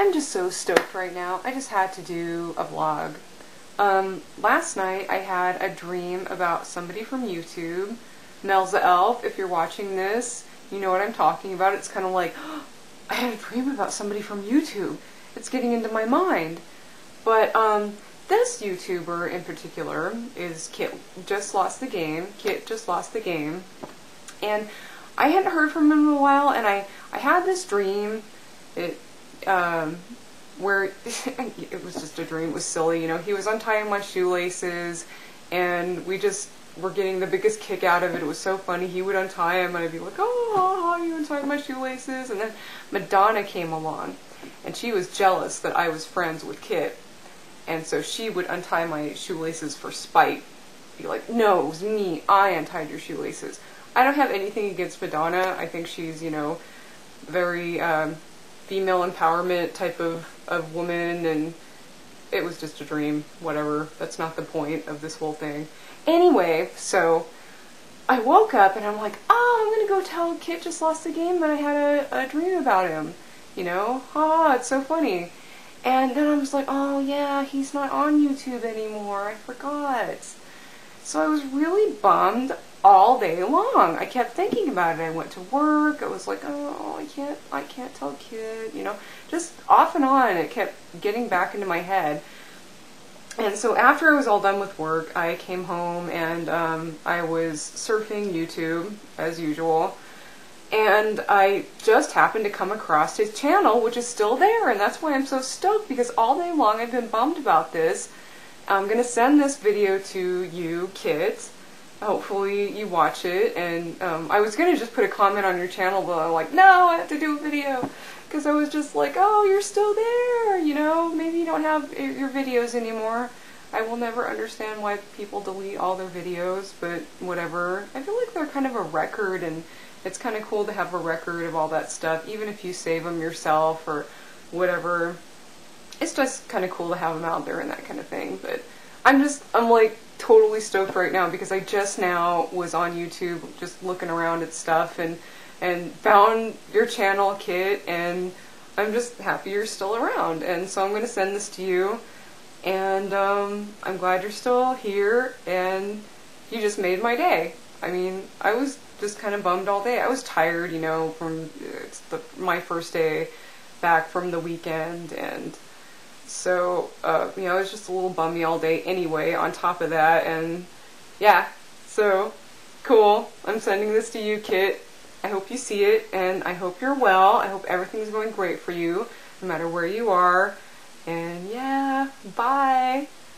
I'm just so stoked right now. I just had to do a vlog. Last night I had a dream about somebody from YouTube. Melza Elf, if you're watching this, you know what I'm talking about. It's kind of like, I had a dream about somebody from YouTube. It's getting into my mind. But, this YouTuber in particular is KitJustLostTheGame. KitJustLostTheGame. And I hadn't heard from him in a while, and I had this dream. Where it was just a dream. It was silly, you know. He was untying my shoelaces, and we just were getting the biggest kick out of it. It was so funny. He would untie him, and I'd be like, "Oh, you untied my shoelaces." And then Madonna came along, and she was jealous that I was friends with Kit, and so she would untie my shoelaces for spite. Be like, "No, it was me. I untied your shoelaces." I don't have anything against Madonna. I think she's, you know, very female empowerment type of woman, and it was just a dream. Whatever. That's not the point of this whole thing. Anyway, so I woke up and I'm like, oh, I'm gonna go tell KitJustLostTheGame that I had a dream about him. You know? It's so funny. And then I was like, oh yeah, he's not on YouTube anymore. I forgot. So I was really bummed all day long. I kept thinking about it. I went to work. I was like, oh, I can't tell Kit, you know, just off and on. It kept getting back into my head. And so after I was all done with work, I came home and I was surfing YouTube as usual. And I just happened to come across his channel, which is still there. And that's why I'm so stoked, because all day long I've been bummed about this. I'm going to send this video to you, Kit. Hopefully you watch it. And I was going to just put a comment on your channel, but I'm like, no, I have to do a video. Because I was just like, oh, you're still there, you know, maybe you don't have your videos anymore. I will never understand why people delete all their videos, but whatever. I feel like they're kind of a record, and it's kind of cool to have a record of all that stuff, even if you save them yourself or whatever. It's just kind of cool to have them out there and that kind of thing. But I'm like totally stoked right now, because I just now was on YouTube just looking around at stuff and found your channel, Kit, and I'm just happy you're still around. And so I'm going to send this to you, and I'm glad you're still here, and you just made my day. I mean, I was just kind of bummed all day. I was tired, you know, from my first day back from the weekend, and so, you know, I was just a little bummy all day anyway on top of that, and yeah, so, cool. I'm sending this to you, Kit. I hope you see it, and I hope you're well. I hope everything's going great for you, no matter where you are, and yeah, bye!